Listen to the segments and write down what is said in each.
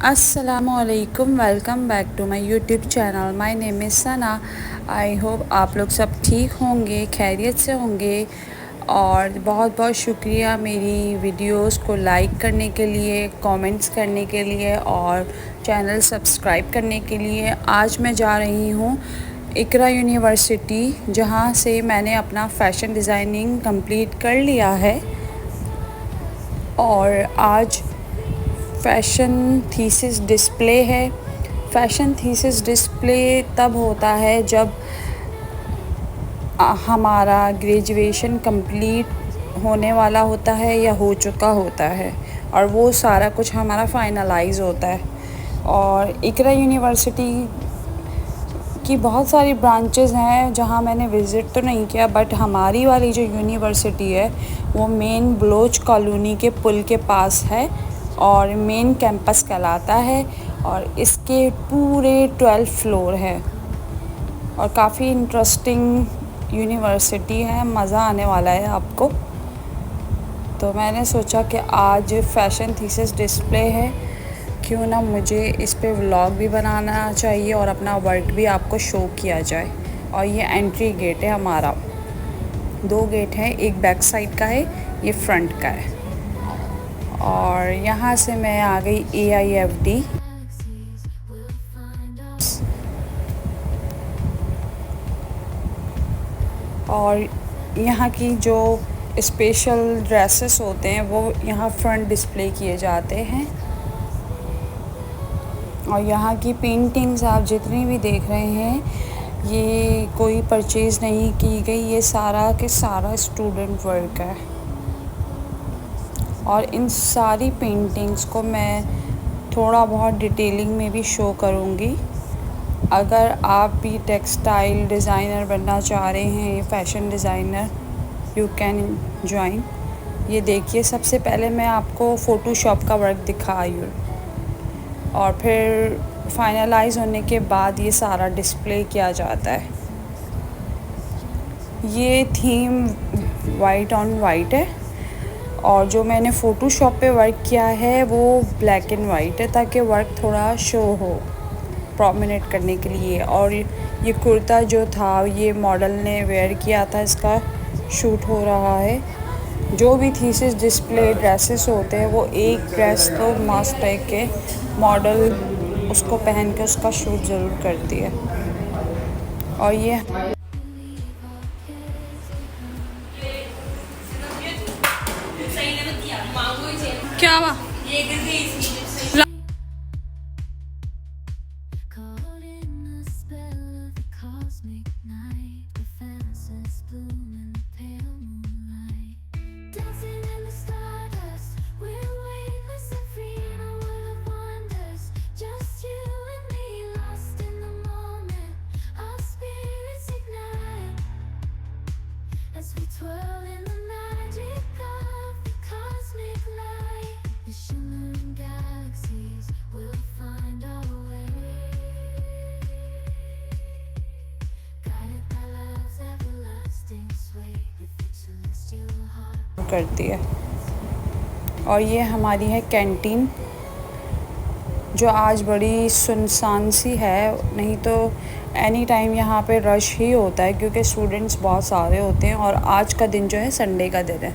असलकुम, welcome back to my YouTube channel. My name is Sana. I hope आप लोग सब ठीक होंगे, खैरियत से होंगे। और बहुत बहुत शुक्रिया मेरी वीडियोस को लाइक करने के लिए, कमेंट्स करने के लिए और चैनल सब्सक्राइब करने के लिए। आज मैं जा रही हूँ इकरा यूनिवर्सिटी, जहाँ से मैंने अपना फ़ैशन डिज़ाइनिंग कंप्लीट कर लिया है। और आज फ़ैशन थीसिस डिस्प्ले है। फ़ैशन थीसिस डिस्प्ले तब होता है जब हमारा ग्रेजुएशन कंप्लीट होने वाला होता है या हो चुका होता है, और वो सारा कुछ हमारा फाइनलाइज होता है। और इकरा यूनिवर्सिटी की बहुत सारी ब्रांचेस हैं जहाँ मैंने विज़िट तो नहीं किया, बट हमारी वाली जो यूनिवर्सिटी है वो मेन बलोच कॉलोनी के पुल के पास है और मेन कैंपस कहलाता है। और इसके पूरे 12 फ्लोर है और काफ़ी इंटरेस्टिंग यूनिवर्सिटी है, मज़ा आने वाला है आपको। तो मैंने सोचा कि आज फ़ैशन थीसिस डिस्प्ले है, क्यों ना मुझे इस पे व्लॉग भी बनाना चाहिए और अपना वर्क भी आपको शो किया जाए। और ये एंट्री गेट है हमारा, 2 गेट हैं, एक बैक साइड का है, ये फ्रंट का है। और यहाँ से मैं आ गई AIFD। और यहाँ की जो स्पेशल ड्रेसेस होते हैं वो यहाँ फ्रंट डिस्प्ले किए जाते हैं। और यहाँ की पेंटिंग्स आप जितनी भी देख रहे हैं, ये कोई परचेज़ नहीं की गई, ये सारा के सारा स्टूडेंट वर्क है। और इन सारी पेंटिंग्स को मैं थोड़ा बहुत डिटेलिंग में भी शो करूँगी। अगर आप भी टेक्सटाइल डिज़ाइनर बनना चाह रहे हैं, fashion designer, you can join. ये देखिए, सबसे पहले मैं आपको फ़ोटोशॉप का वर्क दिखाई हूँ और फिर फाइनलाइज़ होने के बाद ये सारा डिस्प्ले किया जाता है। ये थीम वाइट ऑन वाइट है और जो मैंने फ़ोटोशॉप पे वर्क किया है वो ब्लैक एंड वाइट है, ताकि वर्क थोड़ा शो हो, प्रोमिनेट करने के लिए। और ये कुर्ता जो था ये मॉडल ने वेयर किया था, इसका शूट हो रहा है। जो भी थीसिस डिस्प्ले ड्रेसेस होते हैं वो एक ड्रेस तो मस्ट है कि मॉडल उसको पहन के उसका शूट ज़रूर करती है। और ये क्या हुआ? करती है। और ये हमारी है कैंटीन, जो आज बड़ी सुनसान सी है, नहीं तो एनी टाइम यहाँ पे रश ही होता है क्योंकि स्टूडेंट्स बहुत सारे होते हैं। और आज का दिन जो है संडे का दिन है।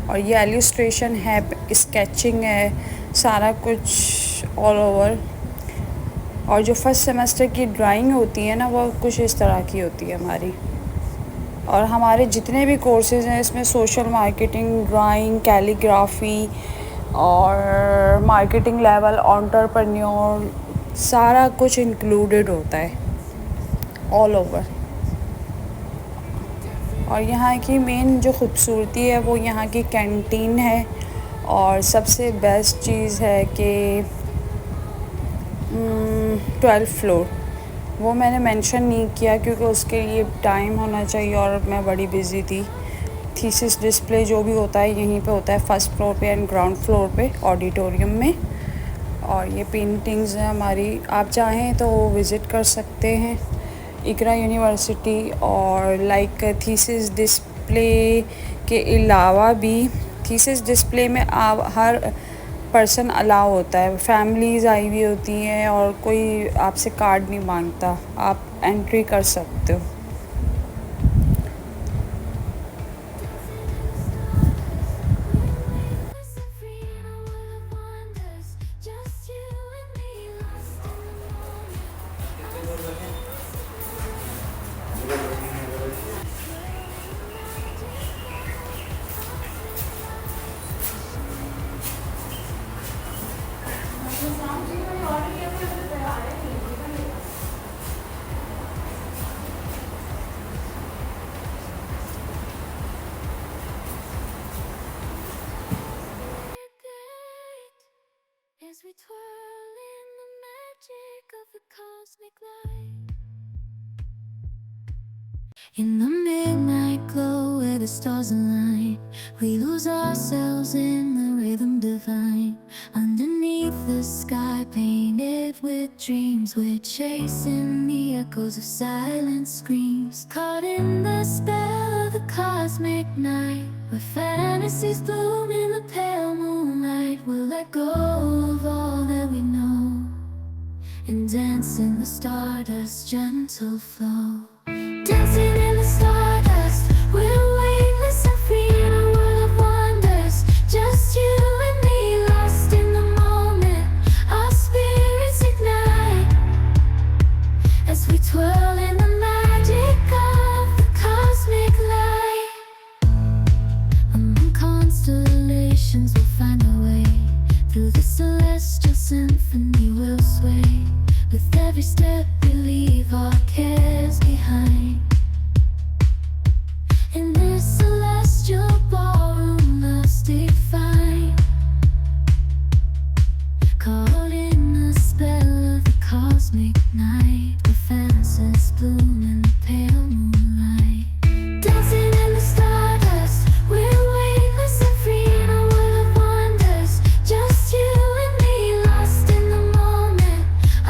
और ये एलिस्ट्रेशन है, स्केचिंग है, सारा कुछ ऑल ओवर। और जो फर्स्ट सेमेस्टर की ड्राइंग होती है ना, वो कुछ इस तरह की होती है हमारी। और हमारे जितने भी कोर्सेज़ हैं इसमें सोशल मार्केटिंग, ड्राइंग, कैलीग्राफी और मार्केटिंग लेवल, एंटरप्रेन्योर, सारा कुछ इंक्लूडेड होता है ऑल ओवर। और यहाँ की मेन जो ख़ूबसूरती है वो यहाँ की कैंटीन है। और सबसे बेस्ट चीज़ है कि 12 फ्लोर, वो मैंने मेंशन नहीं किया क्योंकि उसके लिए टाइम होना चाहिए और मैं बड़ी बिज़ी थी। थीसिस डिस्प्ले जो भी होता है यहीं पे होता है, फर्स्ट फ्लोर पे एंड ग्राउंड फ्लोर पे ऑडिटोरियम में। और ये पेंटिंग्स हैं हमारी, आप चाहें तो विज़िट कर सकते हैं इकरा यूनिवर्सिटी। और लाइक थीसिस डिस्प्ले के अलावा भी, थीसिस डिस्प्ले में आप हर पर्सन अलाउ होता है। फैमिलीज़ आई हुई होती हैं और कोई आपसे कार्ड नहीं मांगता, आप एंट्री कर सकते हो। As we twirl in the magic of the cosmic light, in the midnight glow where the stars align, we lose ourselves in the rhythm divine. Underneath the sky painted with dreams, we're chasing the echoes of silent screams, caught in the spell of the cosmic night, where fantasies bloom in the pale moonlight. We'll let go of all that we know and dance in the stardust's gentle flow. Dancing in the stardust, we're weightless and free in a world of wonders. Just you and me, lost in the moment. Our spirits ignite as we twirl in the magic of the cosmic light. Among constellations, we'll find our way. Through the celestial symphony, we'll sway. With every step, we leave our cares behind. In this celestial ballroom, love's defined, caught in the spell of the cosmic night, where fantasies bloom in the pale moonlight. Dancing in the stardust, we're weightless and free in a world of wonders. Just you and me, lost in the moment.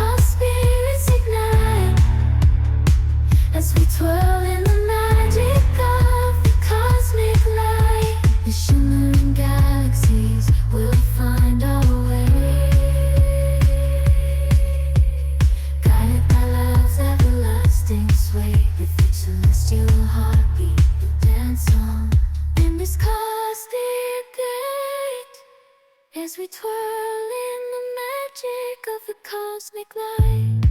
Our spirits ignite as we twirl in the magic of the cosmic light. The shimmering galaxies will find our way, guided by love's everlasting sway. With each celestial heartbeat, we dance on in this cosmic gate, as we twirl in the magic of the cosmic light.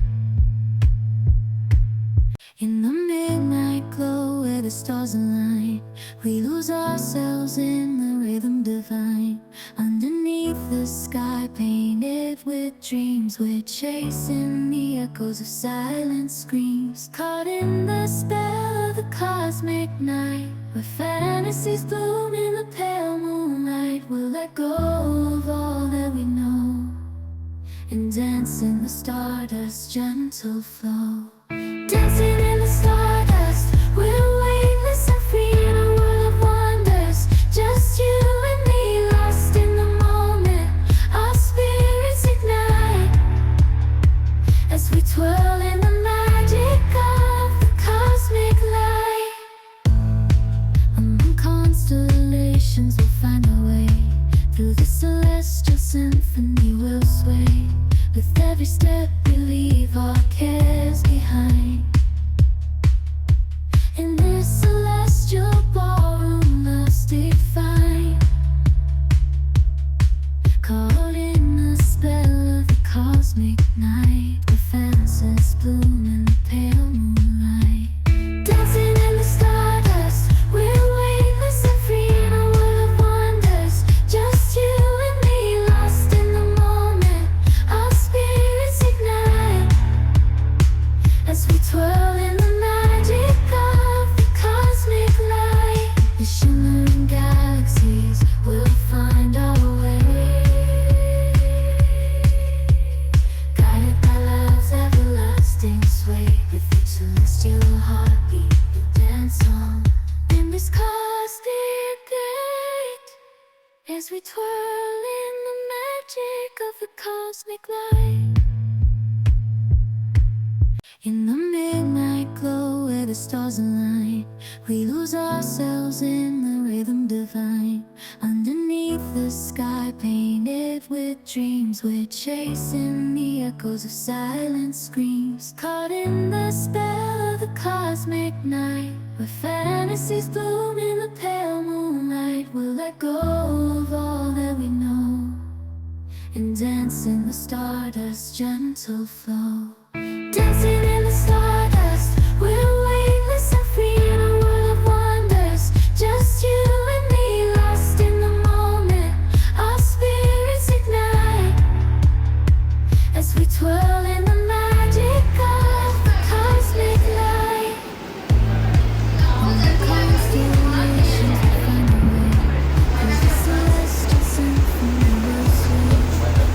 In the midnight glow where the stars align, we lose ourselves in the rhythm divine. Underneath the sky painted with dreams, we're chasing the echoes of silent screams, caught in the spell of the cosmic night, where fantasies bloom in the pale moonlight. We'll let go of all that we know and dance in the stardust's gentle flow. Dancing in the stardust, we're weightless and free in a world of wonders. Just you and me, lost in the moment. Our spirits ignite as we twirl in the magic of the cosmic light. Among constellations, we'll find our way. Through the celestial symphony, we'll sway. With every step, we leave our cares behind. In this celestial ballroom, love's defined, caught in the spell of the cosmic night, where fantasies bloom in the pale moonlight. Dancing in the stardust, we're weightless and free in a world of wonders. Just you and me, lost in the moment. Our spirits ignite as we twirl in the magic of the cosmic light. The shimmering galaxies will find our way, guided by love's everlasting sway. With each celestial heartbeat, we dance on in this cosmic gate, as we twirl in the magic of the cosmic light. In the midnight glow where the stars align, we lose ourselves in the rhythm divine. Underneath the sky sky painted with dreams. We're chasing the echoes of silent screams, caught in the spell of the cosmic night, where fantasies bloom in the pale moonlight. We'll let go of all that we know and dance in the stardust's gentle flow. Dancing in the stardust, we're weightless and free in a world of wonders. Just you and me, lost in the moment. Our spirits ignite as we twirl in the magic of the cosmic light. On the constellations we find a way, through the celestial symphony we'll sway.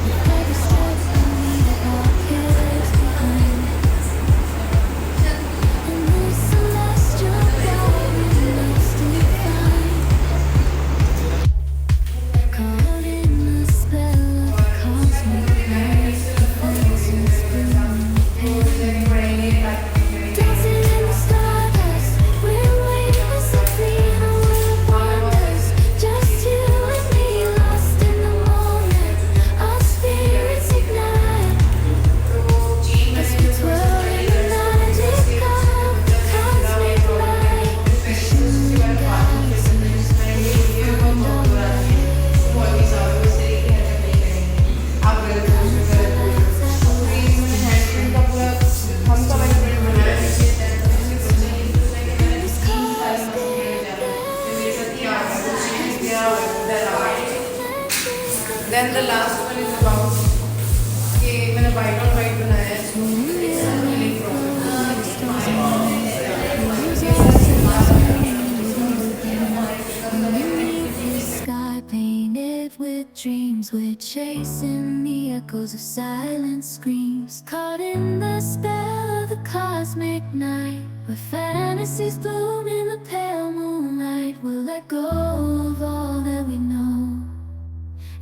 With every step we leave our cares behind. In this celestial ballroom lost we find, caught in the spell of the cosmic night, the fantasies bloom in the pale moonlight. Dancing in the stardust, we're weightless and free in a world of wonders. Just you and me, lost in the moment. Our spirits ignite as we twirl in the magic of the cosmic light. The shimmering galaxies, we find our way. This cosmic Then the last one is about कि मैंने white on white बनाया है. It's really Underneath the sky painted with dreams, we're chasing the echoes of silent screams, caught in the spell of the cosmic night, where fantasies bloom in the pale moonlight. We'll let go of all that we know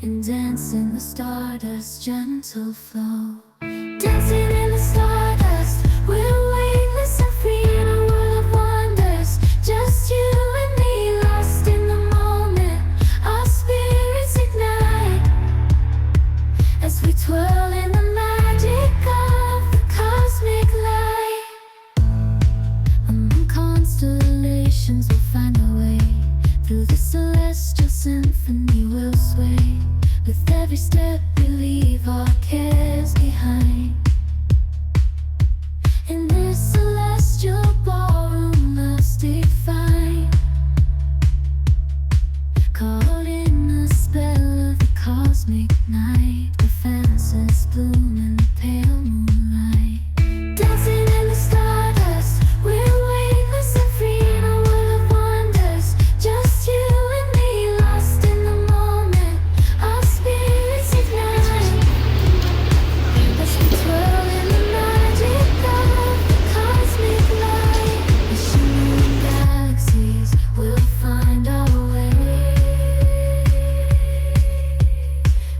and dance in the stardust's gentle flow. Dancing in the stardust, we're weightless and free in a world of wonders. Just you and me, lost in the moment. Our spirits ignite as we twirl in the magic of the cosmic light. Among constellations we'll find our way, through the celestial symphony we'll sway. With every step we leave our cares behind. In this celestial ballroom lost defined, caught in the spell of the cosmic night, where fantasies bloom in the pale moonlight. Dancing in the stardust, we're weightless and free in a world of wonders. Just you and me, lost in the moment. Our spirits ignite as we twirl in the magic of the cosmic light. The shimmering galaxies will find our way,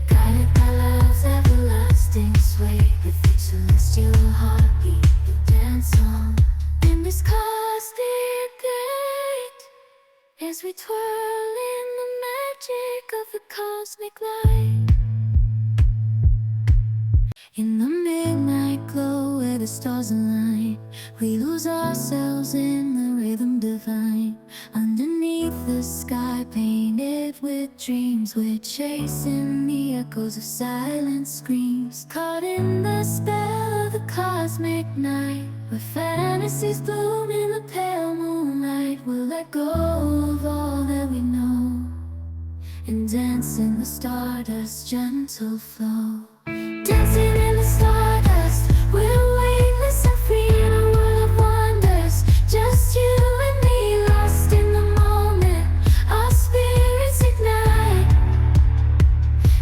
guided by love's everlasting sway. With each celestial heartbeat we dance on in this cosmic gate, as we twirl in the magic of the cosmic light. In the midnight glow where the stars align, we lose ourselves in the rhythm divine. Underneath the sky painted with dreams, we're chasing the echoes of silent screams, caught in the spell of the cosmic night, where fantasies bloom in the pale moonlight. We'll let go of all that we know and dance in the stardust's gentle flow. Dancing in the stardust, we're weightless and free in a world of wonders. Just you and me, lost in the moment. Our spirits ignite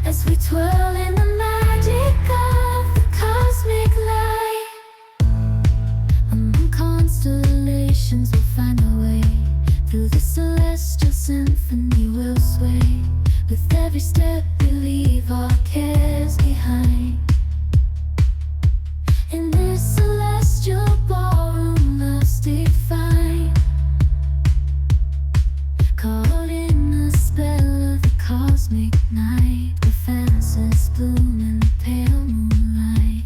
as we twirl in the magic of the cosmic light. Among constellations we'll find our way, through the celestial symphony we'll sway. With every step we leave our cares behind. In this celestial ballroom lost defined, caught in the spell of the cosmic cosmic night, the fences bloom in the pale moonlight.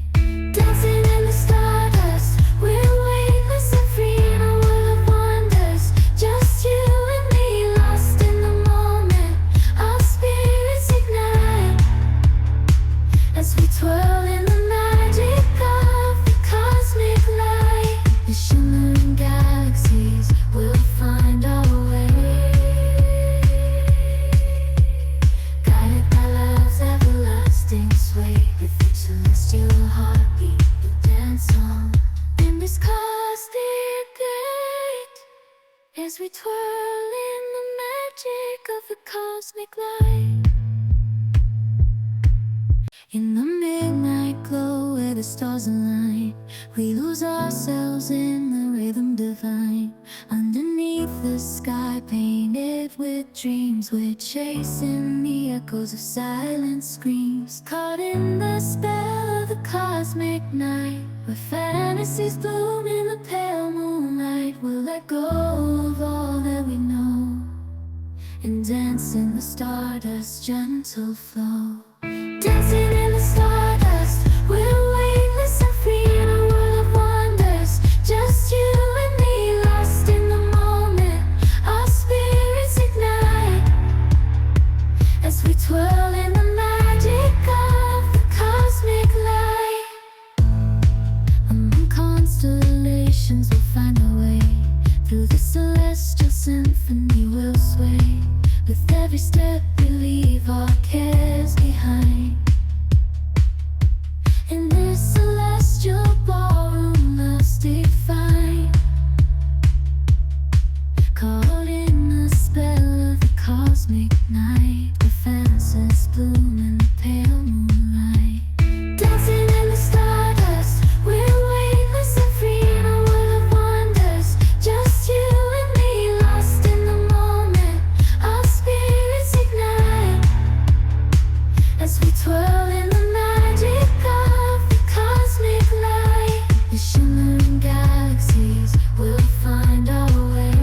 Dancing in the stardust, we're weightless and free in a world of wonders. Just you and me, lost in the moment. Our spirits ignite as we twirl in the magic of the cosmic light. The shimmering galaxies will find our way, guided by love's everlasting sway. With each celestial heartbeat, we'll dance on in this cosmic gate as we twirl in the magic of the cosmic light. In the midnight glow where the stars align, we lose ourselves in the rhythm divine. Underneath the sky painted with dreams, we're chasing the echoes of silent screams. Caught in the spell of the cosmic night, where fantasies bloom in the pale moonlight. We'll let go of all that we know and dance in the stardust's gentle flow. Dancing in the stardust, we're weightless and free in a world of wonders. Just you and me, lost in the moment. Our spirits ignite as we twirl in the magic of the cosmic light. Among constellations, we'll find our way. Through the celestial symphony, we'll sway. With every step, we leave our cares behind. In this celestial ballroom, love's defined. Caught in the spell of the cosmic night, the fences bloom in the pale moonlight. Dancing in the stardust, we're weightless and free in a world of wonders. Just you and me, lost in the moment. Our spirits ignite as we twirl in the magic of the cosmic light. The shimmering galaxies will find our way,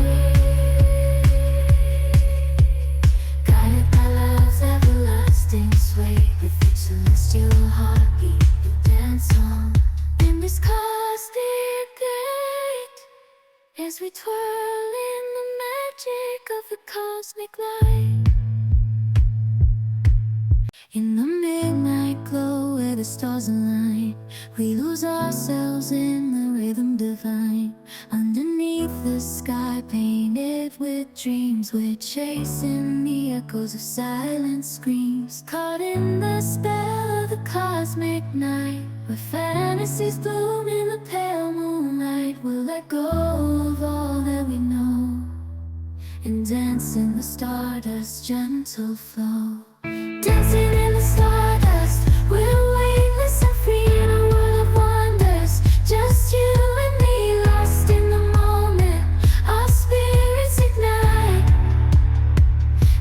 guided by love's everlasting sway. With each celestial heartbeat, we'll dance on in this cosmic gate as we twirl in the magic of the cosmic light. In the midnight glow where the stars align, we lose ourselves in the rhythm divine. Underneath the sky painted with dreams, we're chasing the echoes of silent screams. Caught in the spell of the cosmic night, where fantasies bloom in the pale moonlight. We'll let go of all that we know and dance in the stardust's gentle flow. Dancing in the stardust, we're weightless and free in a world of wonders. Just you and me, lost in the moment. Our spirits ignite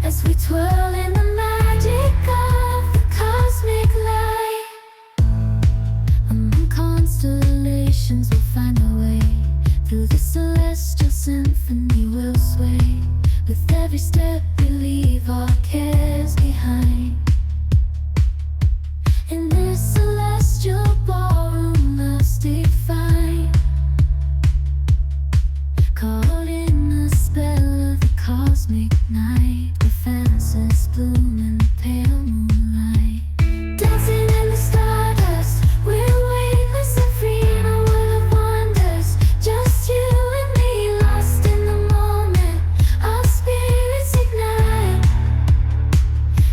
as we twirl in the magic of the cosmic light. Among constellations, we'll find our way. Through the celestial symphony, we'll sway. With every step, we leave our cares behind. In this celestial ballroom, love's defined. Caught in the spell of the cosmic night, the fences bloom in the pale moonlight. Dancing in the stardust, we're weightless and free in a world of wonders. Just you and me, lost in the moment. Our spirits ignite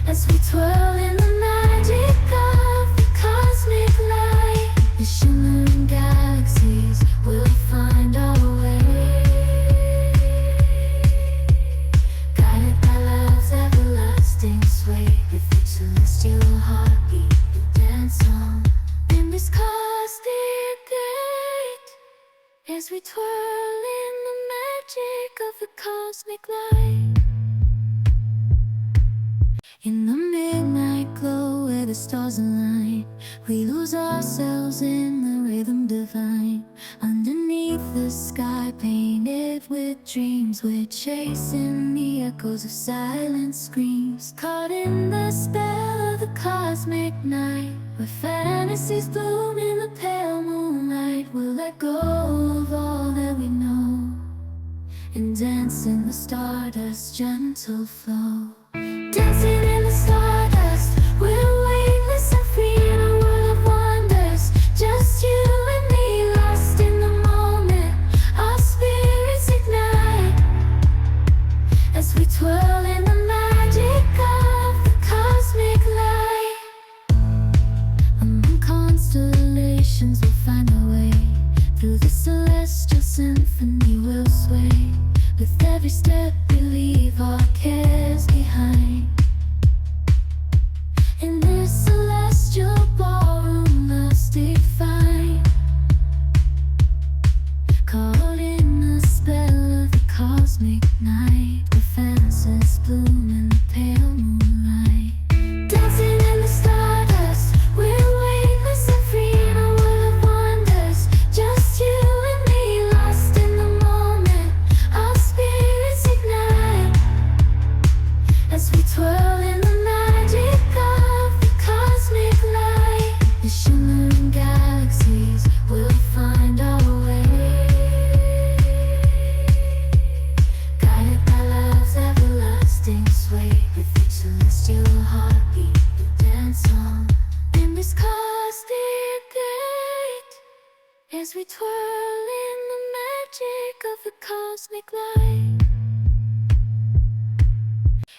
as we twirl in the magic of the cosmic light. The shimmering galaxies will find our way, guided by love's everlasting sway. With each celestial heartbeat, we'll dance on in this cosmic gate as we twirl in the magic of the cosmic light. In the midnight glow where the stars align, we lose ourselves in the rhythm divine. Underneath the sky painted with dreams, we're chasing the echoes of silent screams, caught in the spell of the cosmic night, where fantasies bloom in the pale moonlight. We'll let go of all that we know and dance in the stardust's gentle flow. Dancing in the stardust, we're weightless and free in a world of wonders. Just you and me, lost in the moment. Our spirits ignite as we twirl in the magic of the cosmic light. Among constellations we'll find our way. Through the celestial symphony we'll sway. With every step we leave our cares behind. In this celestial ballroom love's defined, caught in the spell of the cosmic night, where fantasies bloom in the pale moonlight. Dancing in the stardust, we're weightless and free in a world of wonders. Just you and me, lost in the moment. Our spirits ignite as we twirl in the magic of the cosmic light. The shimmering galaxies will find our way, guided by love's everlasting sway. With each celestial heartbeat we dance on in this cosmic gate, as we twirl in the magic of the cosmic light.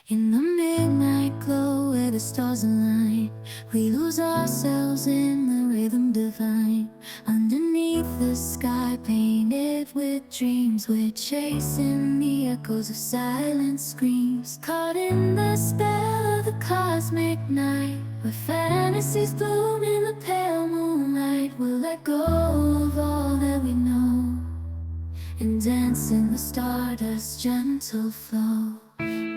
In the midnight glow where the stars align, we lose ourselves in the rhythm divine. Underneath the sky painted with dreams, we're chasing the echoes of silent screams, caught in the spell of the cosmic night, where fantasies bloom in the pale moonlight. We'll let go of all that we know and dance in the stardust's gentle flow.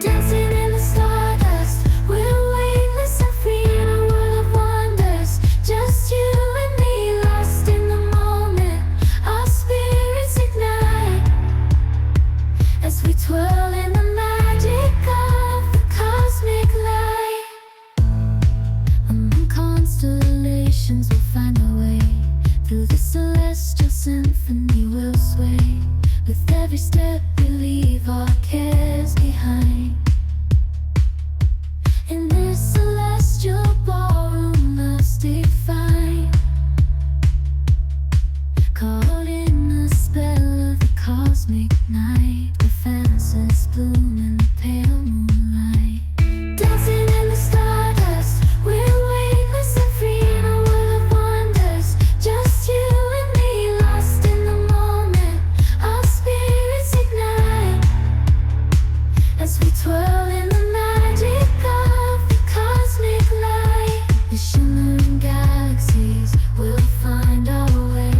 Dancing in the stardust, we're weightless and free in a world of wonders. Just you and me, lost in the moment. Our spirits ignite as we twirl in the magic of the cosmic light. Among constellations we'll find our way. Through the celestial symphony we'll sway. With every step we leave our cares behind. In this celestial ballroom love's defined, caught in the spell of the cosmic night, where fantasies bloom in the pale moonlight. Dancing in the stardust, we're weightless and free in a world of wonders. Just you and me, lost in the moment. Our spirits ignite as we twirl in the magic of the cosmic light. The shimmering galaxies will find our way,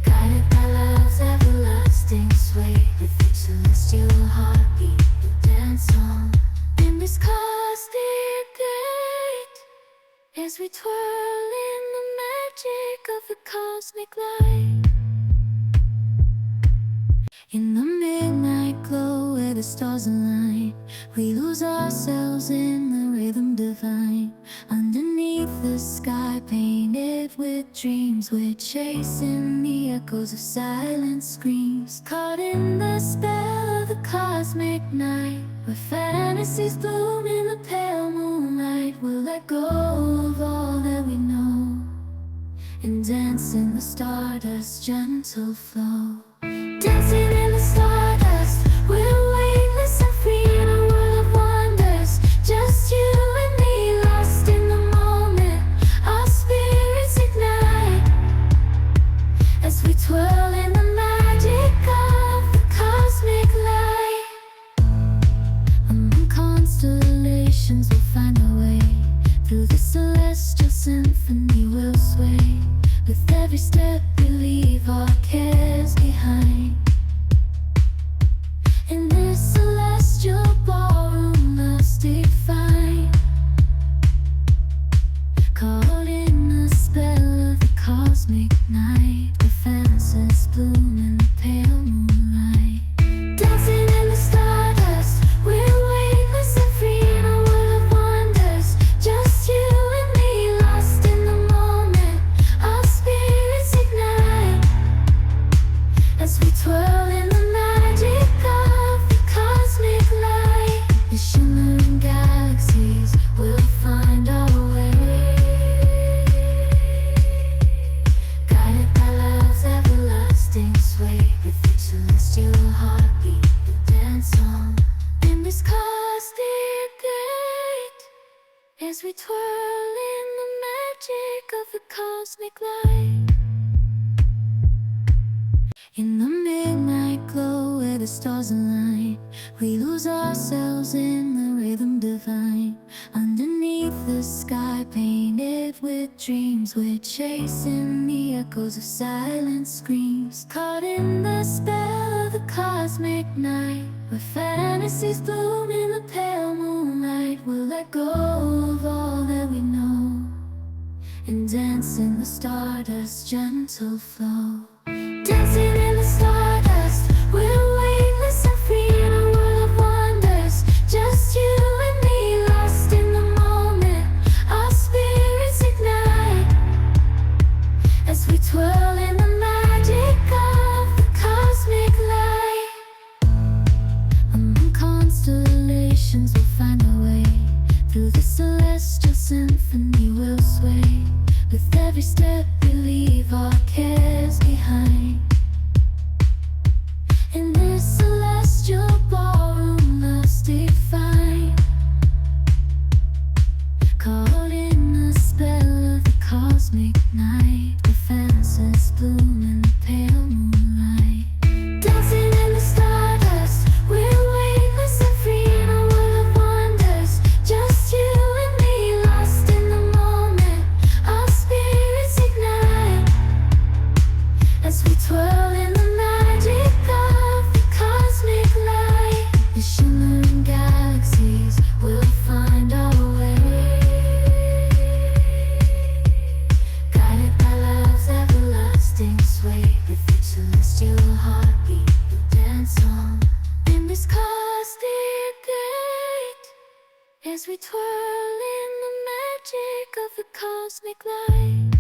guided by love's everlasting sway. With each celestial heartbeat we'll dance on in this cosmic gate, as we twirl in the magic of the cosmic light. In the midnight glow where the stars align, we lose ourselves in the rhythm divine. Underneath the sky painted with dreams, we're chasing the echoes of silent screams, caught in the spell of the cosmic night, where fantasies bloom in the pale moonlight. We'll let go of all that we know and dance in the stardust's gentle flow. Dancing in the stardust, we're weightless and free in a world of wonders. Just you and me, lost in the moment. Our spirits ignite as we twirl in the magic of the cosmic light. Among constellations we'll find our way. Through the celestial symphony we'll sway. With every step we leave our cares behind. In this celestial ballroom love's defined, caught in the spell of the cosmic night, where fantasies bloom in the pale moonlight. as we twirl in the magic of the cosmic light. In the midnight glow where the stars align, we lose ourselves in the rhythm divine. Underneath the sky painted with dreams, we're chasing the echoes of silent screams. Caught in the spell of the cosmic night, where fantasies bloom in the pale moonlight. We'll let go of all that we know and dance in the stardust's gentle flow. Dancing in the stardust, we're weightless and free in a world of wonders. Just you and me, lost in the moment. Our spirits ignite as we twirl in the magic of the cosmic light. Among constellations we'll find our way. Through the celestial symphony we'll sway. With every step we leave our cares behind. In this celestial ballroom, love's defined. Caught in the spell of the cosmic night, the fantasies bloom in the pale moonlight. Dancing in the stardust, we're weightless and free in a world of wonders. Just you and me, lost in the moment. Our spirits ignite as we twirl in the magic of the cosmic light. The shimmering galaxies will find our way, guided by love's everlasting sway. With each celestial heartbeat we'll dance on in this cosmic gate, as we twirl in the magic of the cosmic light.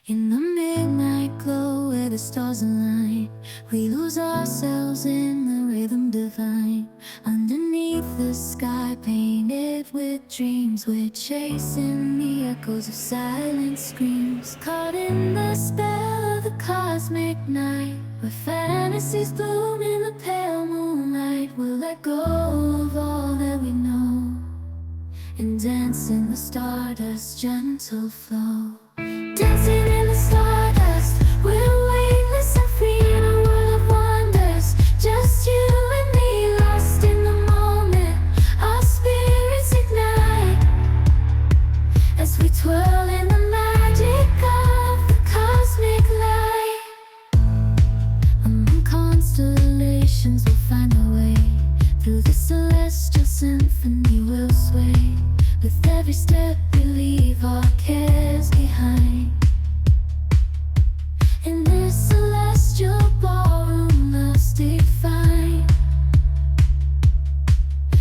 In the midnight glow where the stars align, we lose ourselves in the rhythm divine. Underneath the sky painted with dreams, we're chasing the echoes of silent screams. Caught in the spell of the cosmic night, where fantasies bloom in the pale moonlight. We'll let go of all that we know and dance in the stardust's gentle flow. Dancing in the stardust, we're weightless and free in a world of wonders. Just you and me, lost in the moment. Our spirits ignite as we twirl in the magic of the cosmic light. Among constellations we'll find our way. Through the celestial symphony we'll sway. With every step we leave our cares behind. In this celestial ballroom, love's defined.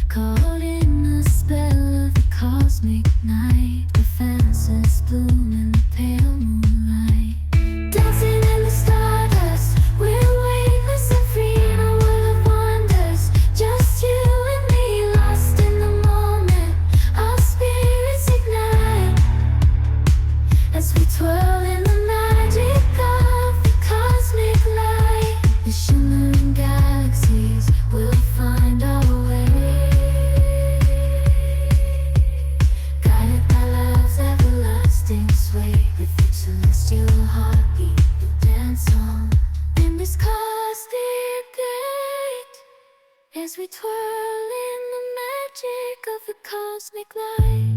Caught in the spell of the cosmic night, the fantasies bloom in the pale moonlight. Dancing in the stardust, we're weightless and free in a world of wonders. Just you and me, lost in the moment. Our spirits ignite as we twirl in the magic of the cosmic light. The shimmering galaxies will find our way, guided by love's everlasting sway. With each celestial heartbeat we'll dance on in this cosmic gate, as we twirl in the magic of the cosmic light.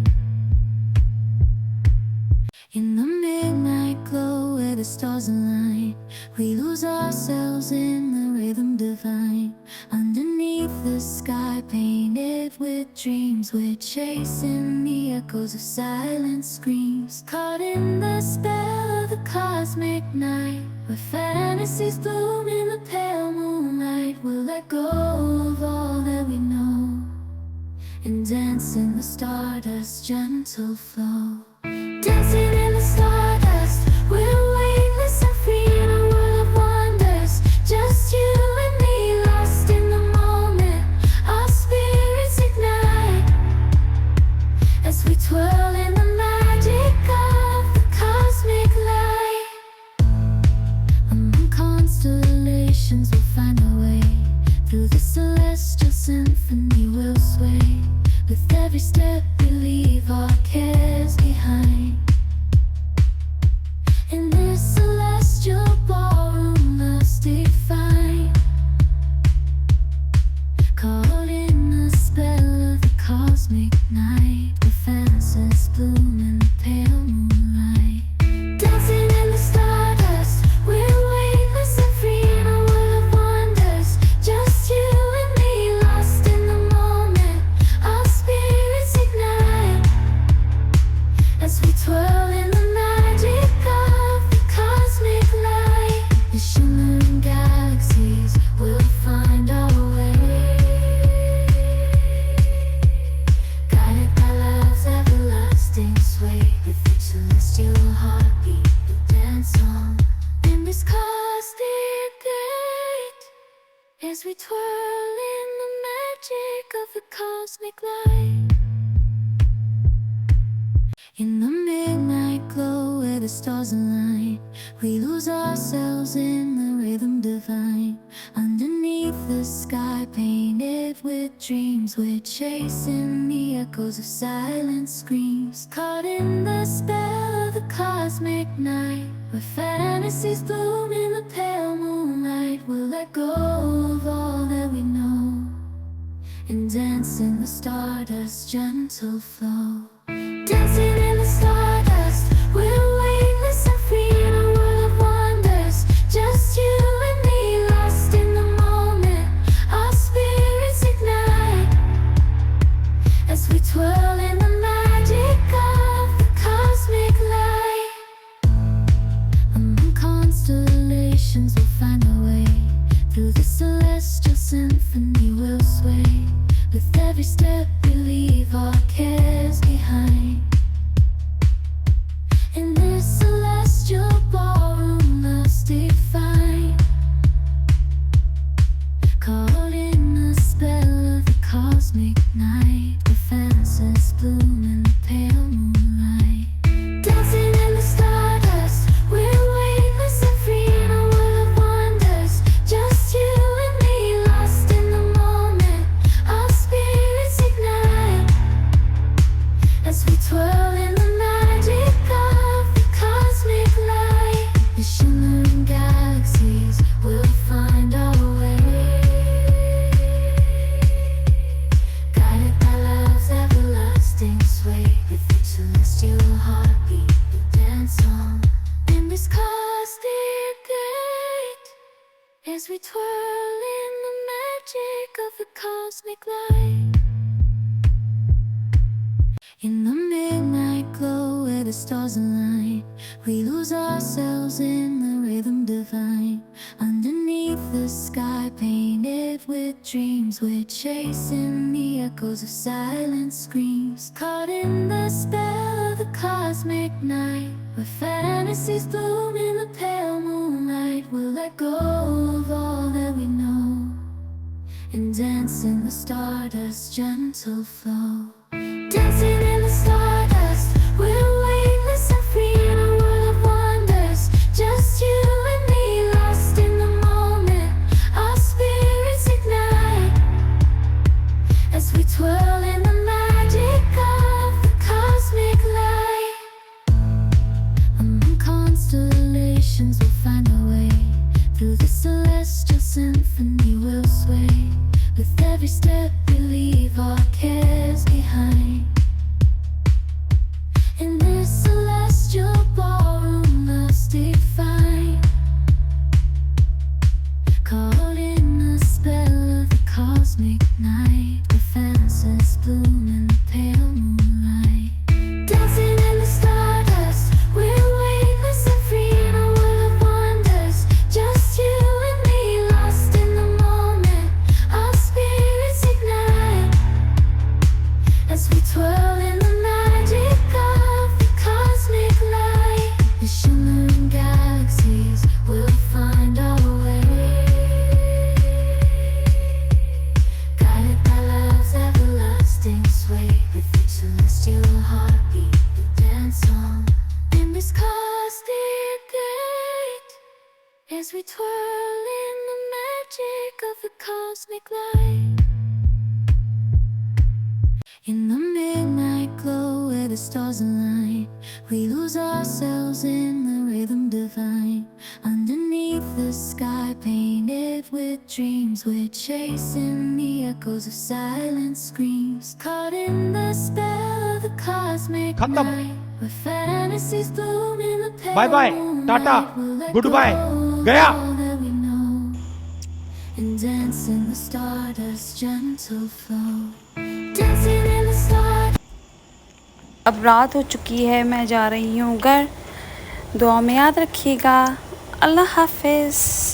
In the midnight glow where the stars align, we lose ourselves in the rhythm divine. Underneath the sky painted with dreams, we're chasing the echoes of silent screams. Caught in the spell of the cosmic night, where fantasies bloom in the pale moonlight. We'll let go of all that we know and dance in the stardust's gentle flow. Dancing in the stardust, we're weightless and free in a world of wonders. Just you and me, lost in the moment. Our spirits ignite as we twirl in the magic of the cosmic light. Among constellations we'll find our way. Through the celestial symphony we'll sway. With every every step we leave our cares behind. In this celestial ballroom, love's defined. Caught in the spell of the cosmic night, the fences bloom in the pale moonlight. Dancing in the stardust, we're weightless and free in a world of wonders. Just you and me, lost in the moment. Our spirits ignite as we twirl in the magic of the cosmic light. The shimmering galaxies will find our way, guided by love's everlasting sway. With each celestial heartbeat, we dance on in this cosmic gate as we twirl in the magic of the cosmic light. In the midnight glow where the stars align, we lose ourselves in the rhythm divine. Underneath the sky painted with dreams, we're chasing the echoes of silent screams. Caught in the spell of the cosmic night, where fantasies bloom in the pale moonlight. We'll let go of all that we know and dance in the stardust's gentle flow. Dancing in the stardust, we're weightless and free in a world of wonders. Just you and me, lost in the moment. Our spirits ignite as we twirl in the magic of the cosmic light. Among constellations we'll find our way, through the celestial symphony we'll sway. With every step we leave our cares behind. In this celestial ballroom, love's defined. Caught in the spell of the cosmic night, the fences bloom in the pale moonlight. Dancing in the stardust, we're weightless and free in a world of wonders. Just you and me, lost in the moment. Our spirits ignite as we twirl in the magic of the cosmic light. The shimmering galaxies will find our way, guided by love's everlasting sway. With each celestial heartbeat, we dance on in this cosmic gate as we twirl in the magic of the cosmic light. In the midnight glow where the stars align, we lose ourselves in the rhythm divine. Underneath the sky painted with dreams, we're chasing the echoes of silent screams. Caught in the spell of the cosmic night, where fantasies bloom in the pale moonlight. We'll let go of all that we know and dance in the stardust's gentle flow. Dancing in the stardust, we're weightless and free in a world of wonders. Just you and me, lost in the moment. Our spirits ignite as we twirl in the magic of the cosmic light. Among constellations we'll find our way, through the celestial symphony we'll sway. With every step we leave our cares behind. In this celestial ballroom, love's defined. Caught in the spell of the cosmic night, the fences bloom in the pale moonlight. Dancing in the stardust, we're weightless and free in a world of wonders. Just you and me, lost in the moment. Our spirits ignite as we twirl in the magic of the cosmic light. The shimmering galaxies will find our way, guided by love's everlasting sway. With each celestial heartbeat, we dance on in this cosmic gate as we twirl in the magic of the cosmic light. In the stars align. We lose ourselves in the rhythm divine. Underneath the sky painted with dreams, we're chasing the echoes of silent screams. Caught in the spell of the cosmic खत्म। night, where fantasies bloom in the pale bye bye, tata, moonlight. We'll let good bye, go of गया। all that we know and dance in the stardust gentle flow. Dancing in the stars. अब रात हो चुकी है, मैं जा रही हूँ घर। दुआ में याद रखिएगा। अल्लाह हाफिज़।